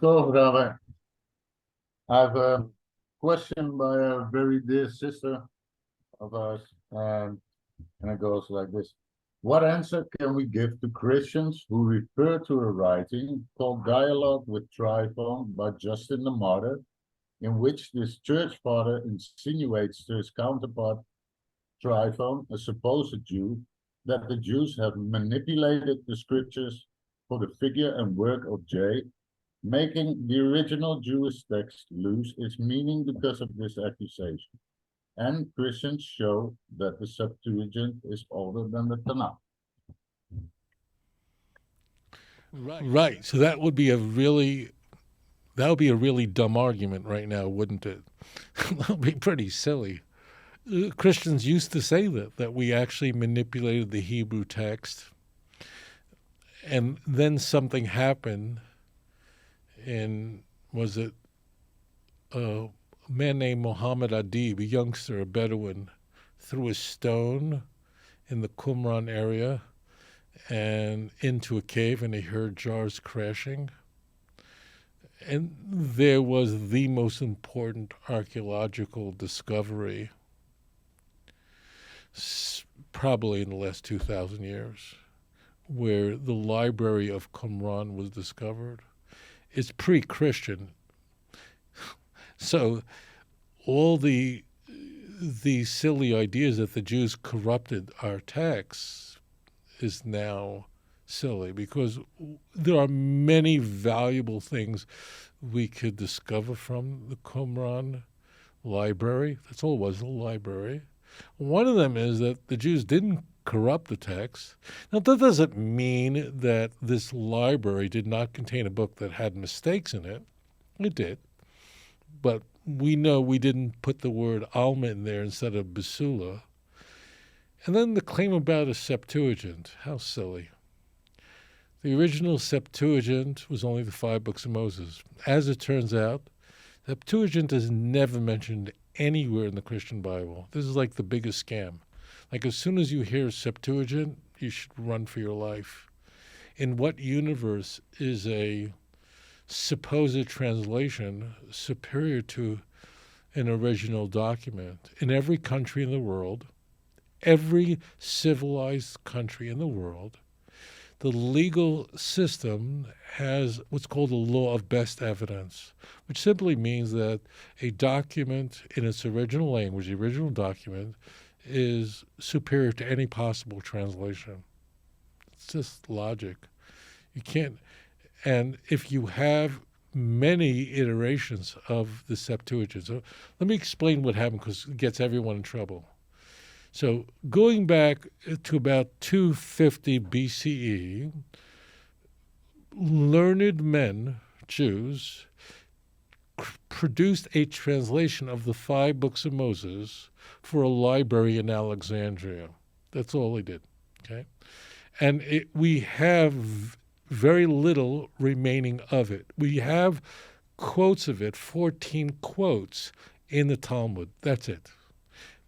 Tov, Rabbi. I have a question by a very dear sister of ours, and it goes like this. What answer can we give to Christians who refer to a writing called Dialogue with Tryphon by Justin the Martyr, in which this church father insinuates to his counterpart Tryphon, a supposed Jew, that the Jews have manipulated the scriptures for the figure and work of J, making the original Jewish text lose its meaning because of this accusation. And Christians show that the Septuagint is older than the Tanakh. Right. So that would be a really dumb argument right now, wouldn't it? That would be pretty silly. Christians used to say that we actually manipulated the Hebrew text, and then something happened. And was it a man named Muhammad Adib, a youngster, a Bedouin, threw a stone in the Qumran area and into a cave, and he heard jars crashing. And there was the most important archaeological discovery probably in the last 2,000 years, where the library of Qumran was discovered. It's pre-Christian. So all the silly ideas that the Jews corrupted our texts is now silly, because there are many valuable things we could discover from the Qumran library. That's all it was, a library. One of them is that the Jews didn't corrupt the text. Now, that doesn't mean that this library did not contain a book that had mistakes in it. It did. But we know we didn't put the word Alma in there instead of Basula. And then the claim about a Septuagint. How silly. The original Septuagint was only the 5 books of Moses. As it turns out, Septuagint is never mentioned anywhere in the Christian Bible. This is like the biggest scam. Like, as soon as you hear Septuagint, you should run for your life. In what universe is a supposed translation superior to an original document? In every country in the world, every civilized country in the world, the legal system has what's called the law of best evidence, which simply means that a document in its original language, the original document, is superior to any possible translation. It's just logic. You can't, and if you have many iterations of the Septuagint, so let me explain what happened, because it gets everyone in trouble. So going back to about 250 BCE, learned men, Jews, produced a translation of the 5 books of Moses for a library in Alexandria. That's all they did, okay? And we have very little remaining of it. We have quotes of it, 14 quotes in the Talmud. That's it.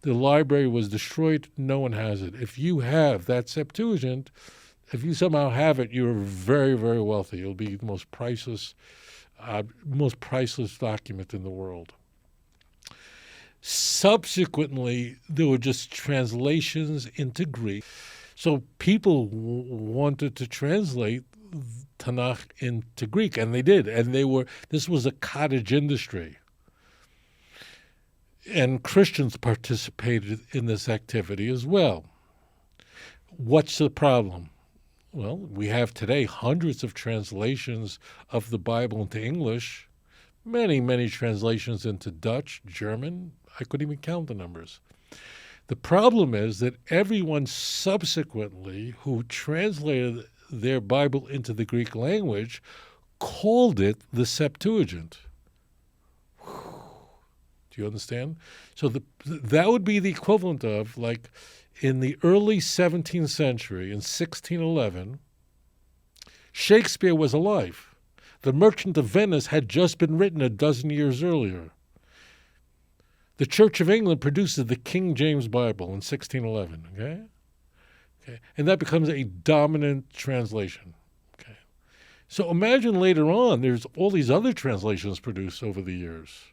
The library was destroyed. No one has it. If you have that Septuagint, if you somehow have it, you're very, very wealthy. It'll be the most priceless document in the world. Subsequently, there were just translations into Greek. So people wanted to translate Tanakh into Greek, and they did. And this was a cottage industry. And Christians participated in this activity as well. What's the problem? Well, we have today hundreds of translations of the Bible into English, many, many translations into Dutch, German. I couldn't even count the numbers. The problem is that everyone subsequently who translated their Bible into the Greek language called it the Septuagint. Do you understand? So that would be the equivalent of, like, in the early 17th century, in 1611, Shakespeare was alive. The Merchant of Venice had just been written a dozen years earlier. The Church of England produces the King James Bible in 1611, okay? And that becomes a dominant translation, okay? So imagine later on, there's all these other translations produced over the years.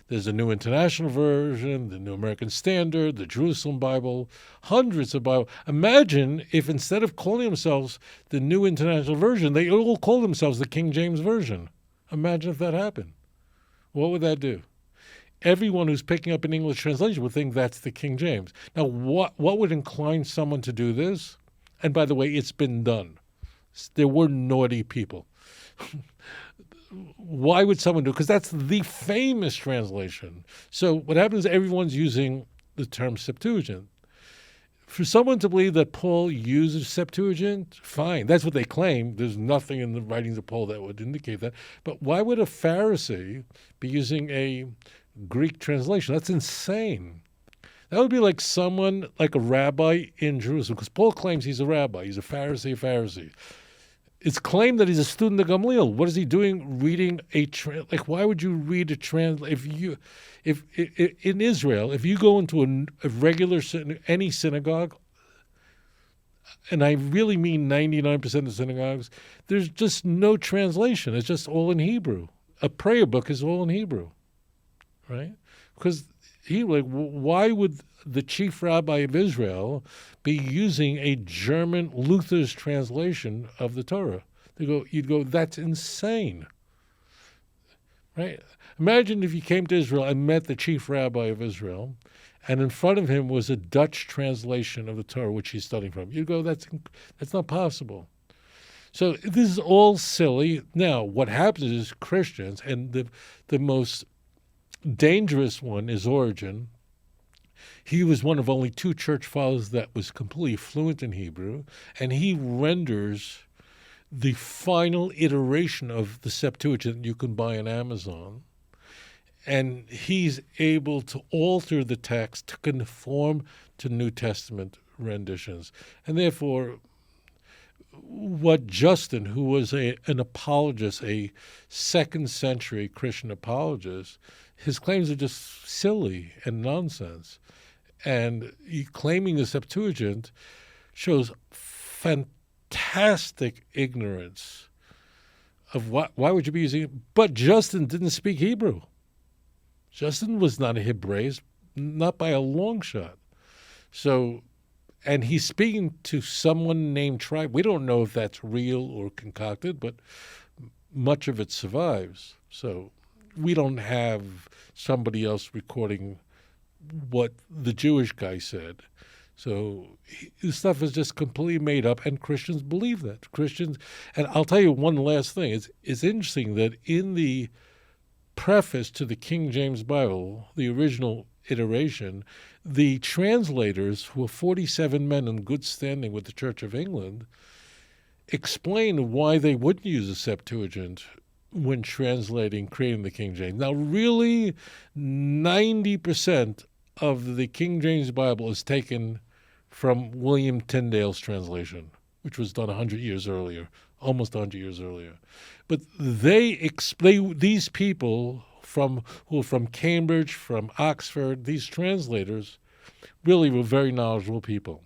There's a New International Version, the New American Standard, the Jerusalem Bible, hundreds of Bibles. Imagine if instead of calling themselves the New International Version, they all call themselves the King James Version. Imagine if that happened. What would that do? Everyone who's picking up an English translation would think that's the King James. Now, what would incline someone to do this? And by the way, it's been done. There were naughty people. Why would someone do it? Because that's the famous translation. So what happens is everyone's using the term Septuagint. For someone to believe that Paul uses Septuagint, fine. That's what they claim. There's nothing in the writings of Paul that would indicate that. But why would a Pharisee be using a Greek translation? That's insane. That would be like someone, like a rabbi in Jerusalem, because Paul claims he's a rabbi. He's a Pharisee. It's claimed that he's a student of Gamliel. What is he doing reading why would you read if in Israel, if you go into a regular, any synagogue, and I really mean 99% of synagogues, there's just no translation. It's just all in Hebrew. A prayer book is all in Hebrew, right? Because why would the chief rabbi of Israel be using a German Luther's translation of the Torah? You'd go, that's insane, right? Imagine if you came to Israel and met the chief rabbi of Israel, and in front of him was a Dutch translation of the Torah, which he's studying from. You'd go, that's not possible. So this is all silly. Now, what happens is Christians, and the most dangerous one is Origen. He was one of only two church fathers that was completely fluent in Hebrew, and he renders the final iteration of the Septuagint you can buy on Amazon, and he's able to alter the text to conform to New Testament renditions. And therefore, what Justin, who was an apologist, a second century Christian apologist, his claims are just silly and nonsense. And claiming the Septuagint shows fantastic ignorance of why would you be using it. But Justin didn't speak Hebrew. Justin was not a Hebraist, not by a long shot. So, and he's speaking to someone named Tribe. We don't know if that's real or concocted, but much of it survives. So we don't have somebody else recording what the Jewish guy said. So this stuff is just completely made up, and Christians believe that. Christians, and I'll tell you one last thing. It's interesting that in the preface to the King James Bible, the original iteration, the translators, who were 47 men in good standing with the Church of England, explain why they wouldn't use a Septuagint when creating the King James. Now, really, 90% of the King James Bible is taken from William Tyndale's translation, which was done 100 years earlier, almost 100 years earlier. But these people who were from Cambridge, from Oxford, these translators really were very knowledgeable people.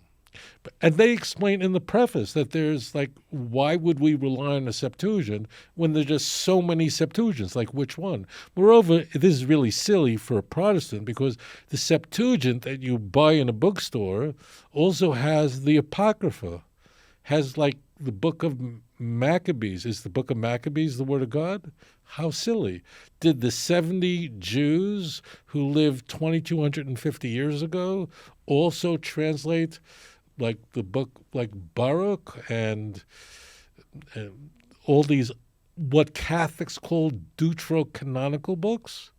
And they explain in the preface that why would we rely on a Septuagint when there's just so many Septuagints? Like, which one? Moreover, this is really silly for a Protestant, because the Septuagint that you buy in a bookstore also has the Apocrypha, has like the book of Maccabees. Is the book of Maccabees the Word of God? How silly. Did the 70 Jews who lived 2,250 years ago also translate like the book, like Baruch and all these, what Catholics call deuterocanonical books?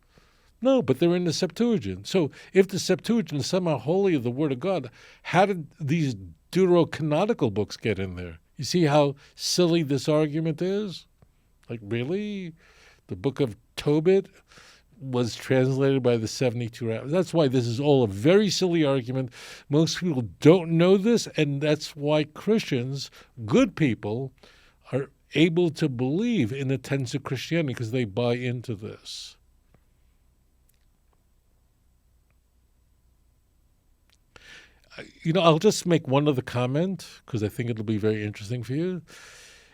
No, but they're in the Septuagint. So if the Septuagint is somehow wholly of the Word of God, how did these deuterocanonical books get in there? You see how silly this argument is? Like, really? The book of Tobit was translated by the 72 rabbis. That's why this is all a very silly argument. Most people don't know this, and that's why Christians, good people, are able to believe in the tenets of Christianity, because they buy into this. I'll just make one other comment, because I think it'll be very interesting for you.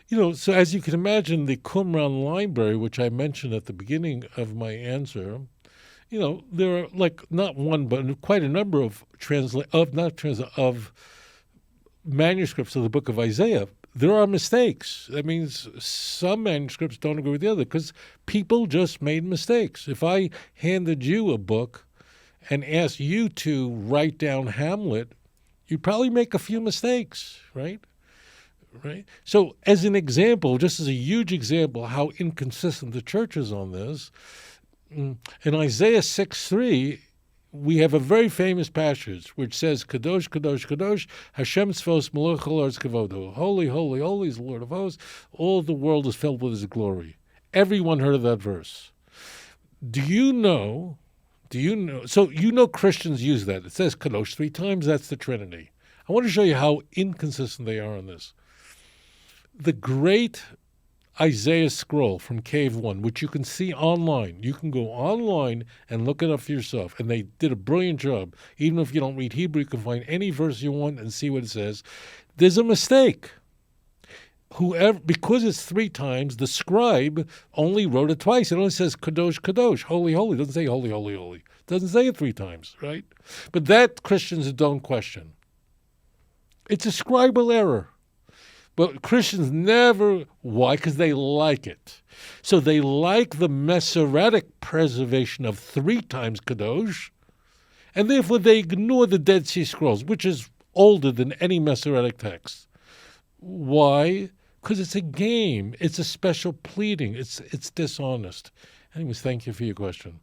So as you can imagine, the Qumran library, which I mentioned at the beginning of my answer, there are like not one, but quite a number of of manuscripts of the book of Isaiah. There are mistakes. That means some manuscripts don't agree with the other because people just made mistakes. If I handed you a book and asked you to write down Hamlet, you'd probably make a few mistakes, right? Right. So, as an example, just as a huge example, how inconsistent the church is on this, in Isaiah 6:3, we have a very famous passage which says, "Kadosh, Kadosh, Kadosh, Hashem Tzvos Melech Haoretz Kavodo." Holy, holy, holy is the Lord of hosts. All the world is filled with His glory. Everyone heard of that verse. Do you know? So Christians use that. It says Kadosh 3 times. That's the Trinity. I want to show you how inconsistent they are on this. The great Isaiah scroll from Cave 1, which you can see online. You can go online and look it up for yourself. And they did a brilliant job. Even if you don't read Hebrew, you can find any verse you want and see what it says. There's a mistake. Because it's 3 times, the scribe only wrote it twice. It only says Kadosh, Kadosh, holy, holy. It doesn't say holy, holy, holy. It doesn't say it 3 times, right? But that Christians don't question. It's a scribal error. But Christians never, why? Because they like it. So they like the Masoretic preservation of 3 times Kadosh, and therefore they ignore the Dead Sea Scrolls, which is older than any Masoretic text. Why? Because it's a game. It's a special pleading. It's dishonest. Anyways, thank you for your question.